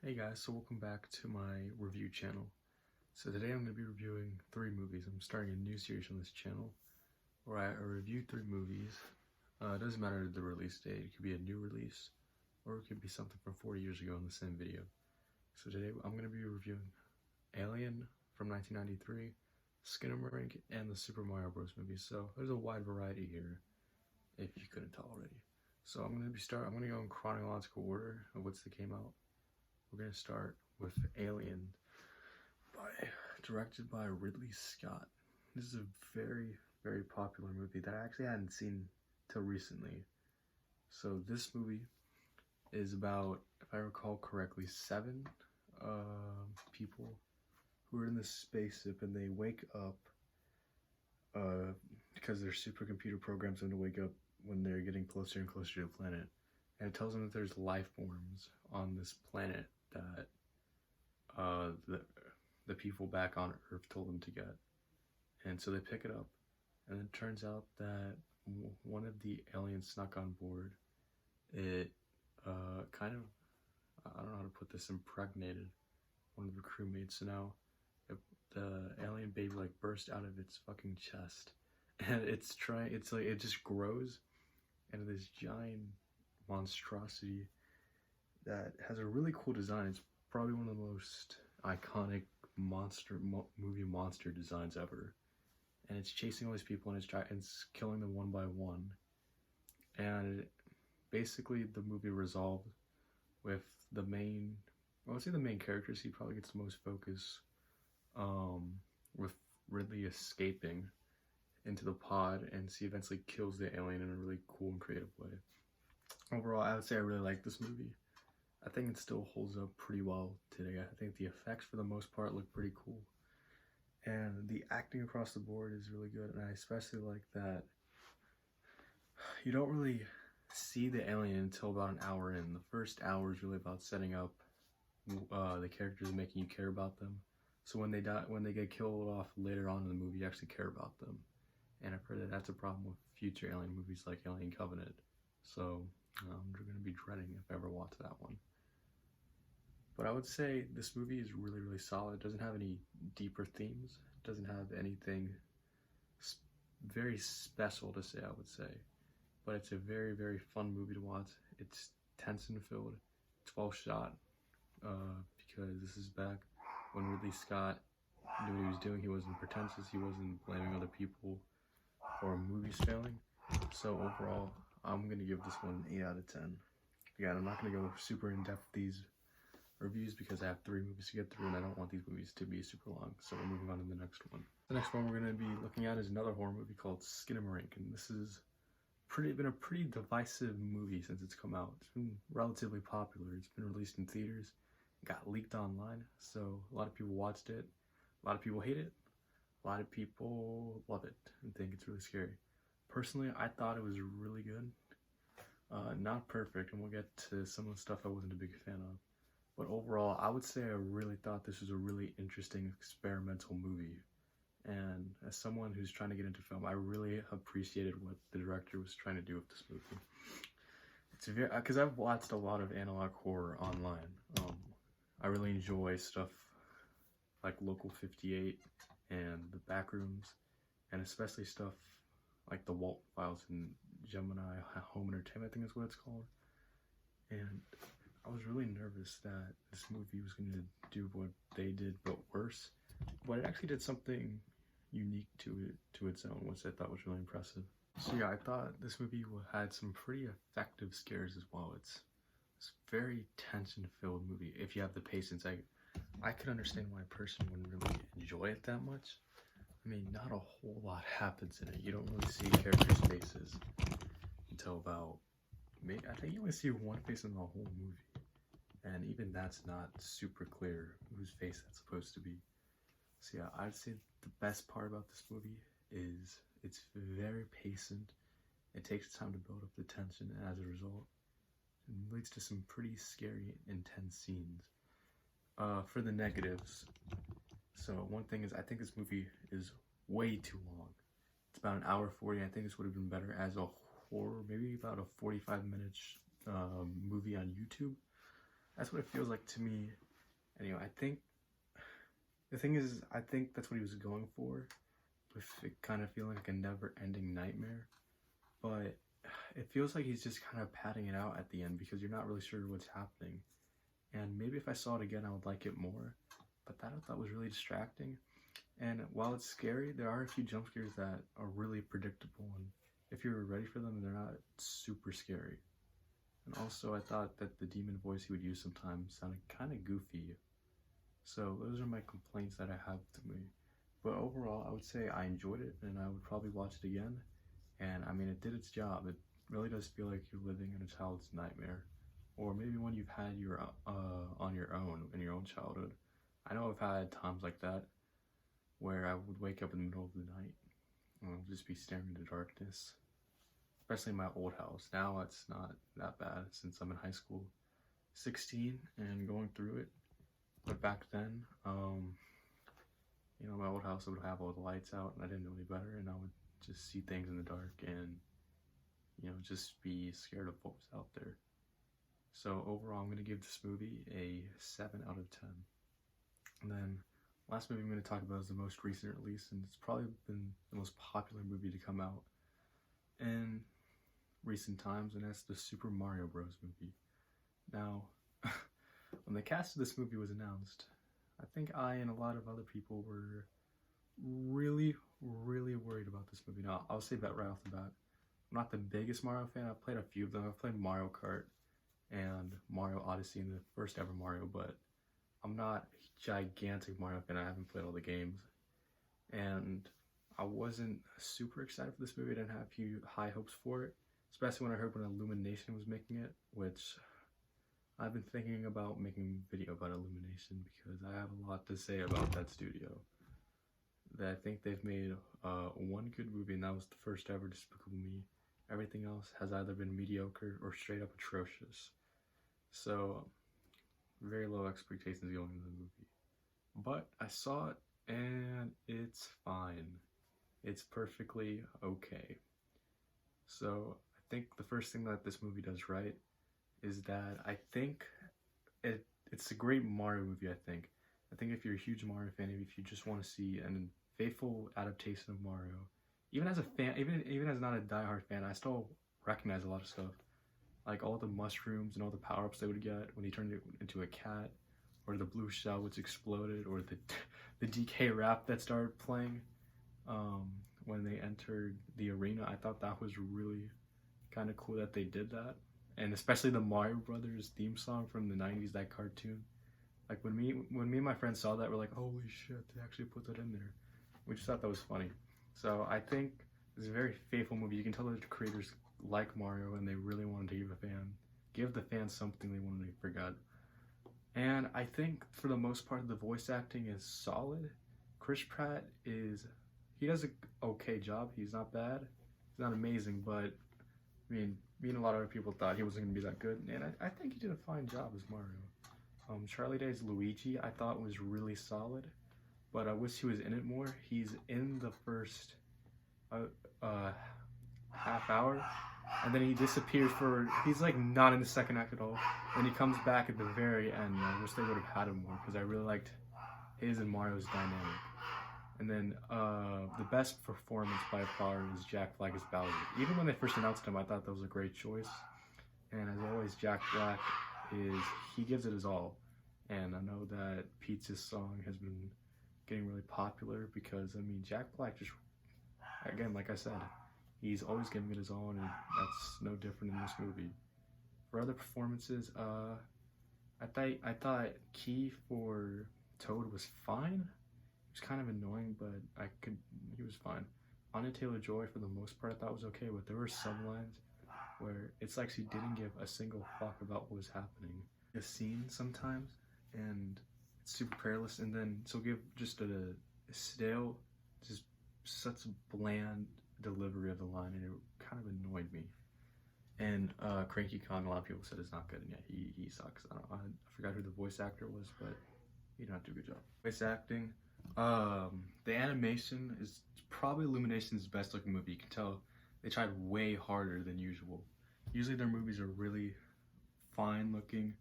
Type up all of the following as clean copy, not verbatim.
Hey guys, so welcome back to my review channel. So today I'm going to be reviewing 3 movies. I'm starting a new series on this channel where I review 3 movies. It doesn't matter the release date. It could be a new release or it could be something from 40 years ago in the same video. So today I'm going to be reviewing Alien from 1993, Skinamarink, and the Super Mario Bros. Movies. So there's a wide variety here, if you couldn't tell already. So I'm going to go in chronological order of what's that came out. We're going to start with Alien, directed by Ridley Scott. This is a very, very popular movie that I actually hadn't seen till recently. So this movie is about, if I recall correctly, 7 people who are in this spaceship and they wake up because their supercomputer programs them to wake up when they're getting closer and closer to the planet. And it tells them that there's life forms on this planet that the people back on Earth told them to get. And so they pick it up, and it turns out that one of the aliens snuck on board. It kind of, I don't know how to put this, impregnated one of the crewmates. So now the alien baby like burst out of its fucking chest, and it just grows into this giant monstrosity that has a really cool design. It's probably one of the most iconic movie monster designs ever, and it's chasing all these people and it's killing them one by one. And basically the movie resolved with the main, I would say the main characters, he probably gets the most focus, with Ridley escaping into the pod, and she eventually kills the alien in a really cool and creative way. Overall, I would say I really like this movie. I think it still holds up pretty well today. I think the effects for the most part look pretty cool. And the acting across the board is really good, and I especially like that you don't really see the alien until about an hour in. The first hour is really about setting up the characters and making you care about them. So when they get killed off later on in the movie, you actually care about them. And I've heard that that's a problem with future alien movies like Alien Covenant. So I'm going to be dreading if I ever watch that one. But I would say this movie is really, really solid. It doesn't have any deeper themes. It doesn't have anything very special to say, I would say. But it's a very, very fun movie to watch. It's tension filled. It's well shot, because this is back when Ridley Scott knew what he was doing. He wasn't pretentious. He wasn't blaming other people for movies failing. So overall, I'm going to give this one an 8 out of 10. Again, I'm not going to go super in depth with these reviews because I have 3 movies to get through and I don't want these movies to be super long. So we're moving on to the next one. The next one we're going to be looking at is another horror movie called Skinamarink, and this is been a pretty divisive movie since it's come out. It's been relatively popular. It's been released in theaters, got leaked online, so a lot of people watched it. A lot of people hate it. A lot of people love it and think it's really scary. Personally, I thought it was really good. Not perfect, and we'll get to some of the stuff I wasn't a big fan of. But overall, I would say I really thought this was a really interesting experimental movie. And as someone who's trying to get into film, I really appreciated what the director was trying to do with this movie. It's because I've watched a lot of analog horror online. I really enjoy stuff like Local 58 and The Backrooms, and especially stuff like The Walt Files and Gemini Home Entertainment, I think is what it's called. And I was really nervous that this movie was going to do what they did, but worse. But it actually did something unique to its own, which I thought was really impressive. So yeah, I thought this movie had some pretty effective scares as well. It's a very tension-filled movie. If you have the patience, I could understand why a person wouldn't really enjoy it that much. I mean, not a whole lot happens in it. You don't really see characters' faces until about, I think you only see one face in the whole movie. And even that's not super clear whose face that's supposed to be. So yeah, I'd say the best part about this movie is it's very patient. It takes time to build up the tension, and as a result, it leads to some pretty scary, intense scenes. For the negatives, so one thing is I think this movie is way too long. It's about 1:40. I think this would have been better as a horror, maybe about a 45-minute movie on YouTube. That's what it feels like to me. Anyway, I think the thing is, I think that's what he was going for, with it kind of feeling like a never-ending nightmare. But it feels like he's just kind of padding it out at the end because you're not really sure what's happening. And maybe if I saw it again, I would like it more. But that I thought was really distracting. And while it's scary, there are a few jump scares that are really predictable. And if you're ready for them, they're not super scary. And also, I thought that the demon voice he would use sometimes sounded kind of goofy. So those are my complaints that I have to me. But overall, I would say I enjoyed it, and I would probably watch it again. And I mean, it did its job. It really does feel like you're living in a child's nightmare, or maybe one you've had on your own in your own childhood. I know I've had times like that where I would wake up in the middle of the night and just be staring into darkness. Especially in my old house. Now it's not that bad since I'm in high school, 16 and going through it. But back then, you know, my old house would have all the lights out and I didn't know any better, and I would just see things in the dark and, you know, just be scared of what was out there. So overall, I'm going to give this movie a 7 out of 10. And then last movie I'm going to talk about is the most recent release, and it's probably been the most popular movie to come out in recent times, and that's the Super Mario Bros. Movie. Now, when the cast of this movie was announced, I think I and a lot of other people were really worried about this movie. Now, I'll say that right off the bat. I'm not the biggest Mario fan. I've played a few of them. I've played Mario Kart and Mario Odyssey and the first ever Mario, but I'm not a gigantic Mario fan. I haven't played all the games. And I wasn't super excited for this movie. I didn't have a few high hopes for it, especially when I heard when Illumination was making it, which I've been thinking about making a video about Illumination because I have a lot to say about that studio. That I think they've made one good movie, and that was the first ever Despicable Me. Everything else has either been mediocre or straight up atrocious. So, very low expectations going into the movie. But I saw it, and it's fine. It's perfectly okay. So, I think the first thing that this movie does right is that I think it's a great Mario movie, I think. I think if you're a huge Mario fan, if you just want to see a faithful adaptation of Mario, even as a fan, even as not a diehard fan, I still recognize a lot of stuff. Like all the mushrooms and all the power-ups they would get when he turned it into a cat, or the blue shell which exploded, or the DK rap that started playing when they entered the arena. I thought that was really kind of cool that they did that. And especially the Mario Brothers theme song from the 90s, that cartoon. Like when me and my friends saw that, we're like, holy shit, they actually put that in there. We just thought that was funny. So I think it's a very faithful movie. You can tell that the creators like Mario and they really wanted to give the fans something they wanted to forget. And I think for the most part, the voice acting is solid. Chris Pratt he does an okay job. He's not bad. He's not amazing, but I mean, me and a lot of other people thought he wasn't going to be that good. And I think he did a fine job as Mario. Charlie Day's Luigi, I thought was really solid, but I wish he was in it more. He's in the first half hour, and then he disappears he's like not in the second act at all, and he comes back at the very end. I wish they would have had him more, because I really liked his and Mario's dynamic. And then the best performance by far is Jack Black as Bowser. Even when they first announced him, I thought that was a great choice. And as always, Jack Black he gives it his all. And I know that Pizza's song has been getting really popular because, I mean, Jack Black just, again, like I said, he's always giving it his all, and that's no different in this movie. For other performances, I thought Key for Toad was fine. He was kind of annoying, but he was fine. Anya Taylor-Joy, for the most part, I thought was okay, but there were some lines where it's like she didn't give a single fuck about what was happening. A scene sometimes, and it's super careless, and then she'll give just a stale, just such a bland delivery of the line, and it kind of annoyed me. And Cranky Kong, a lot of people said it's not good, and yeah, he sucks. I forgot who the voice actor was, but he did not do a good job. Voice acting, the animation is probably Illumination's best looking movie. You can tell they tried way harder than usual. Usually their movies are really fine looking,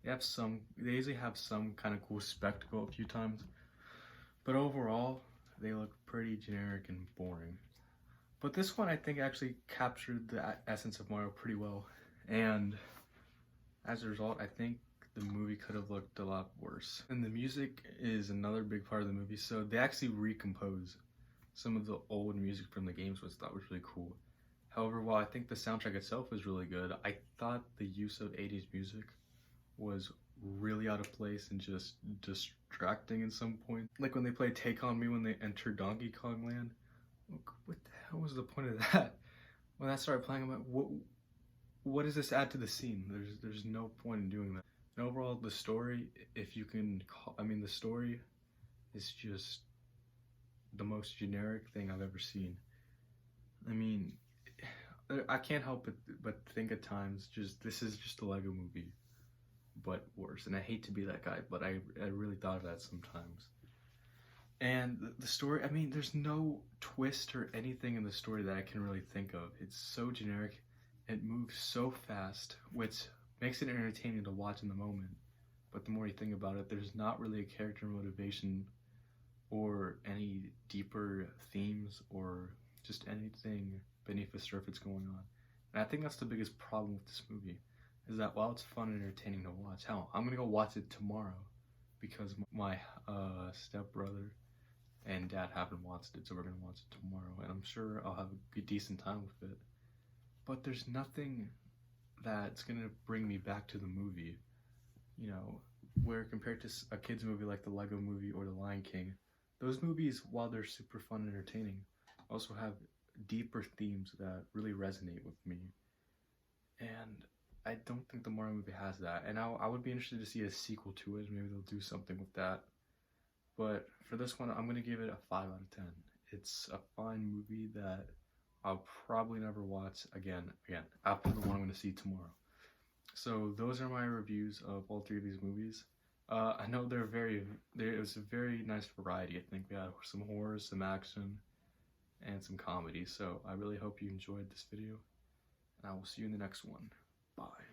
They usually have some kind of cool spectacle a few times, but overall, they look pretty generic and boring. But this one, I think, actually captured the essence of Mario pretty well, and as a result, I think the movie could have looked a lot worse. And the music is another big part of the movie, so they actually recompose some of the old music from the games, which I thought was really cool. However, while I think the soundtrack itself was really good, I thought the use of 80s music was really out of place and just distracting in some point. Like when they play Take On Me when they enter Donkey Kong Land. What the hell was the point of that? When that started playing, I'm like, what does this add to the scene? There's no point in doing that. And overall, the story, if you can call, I mean, the story is just the most generic thing I've ever seen. I mean, I can't help but think at times, this is just a Lego movie, but worse. And I hate to be that guy, but I really thought of that sometimes. And the story, I mean, there's no twist or anything in the story that I can really think of. It's so generic. It moves so fast, which makes it entertaining to watch in the moment. But the more you think about it, there's not really a character motivation or any deeper themes or just anything beneath the surface going on. And I think that's the biggest problem with this movie, is that while it's fun and entertaining to watch, hell, I'm gonna go watch it tomorrow because my stepbrother and dad haven't watched it, so we're gonna watch it tomorrow, and I'm sure I'll have a decent time with it. But there's nothing that's gonna bring me back to the movie, you know, where compared to a kid's movie like the Lego Movie or the Lion King, those movies, while they're super fun and entertaining, also have deeper themes that really resonate with me. And I don't think the Mario movie has that. And I would be interested to see a sequel to it. Maybe they'll do something with that. But for this one, I'm going to give it a 5 out of 10. It's a fine movie that I'll probably never watch again after the one I'm going to see tomorrow. So those are my reviews of all three of these movies. I know it was a very nice variety. I think we had some horror, some action, and some comedy. So I really hope you enjoyed this video, and I will see you in the next one. Bye.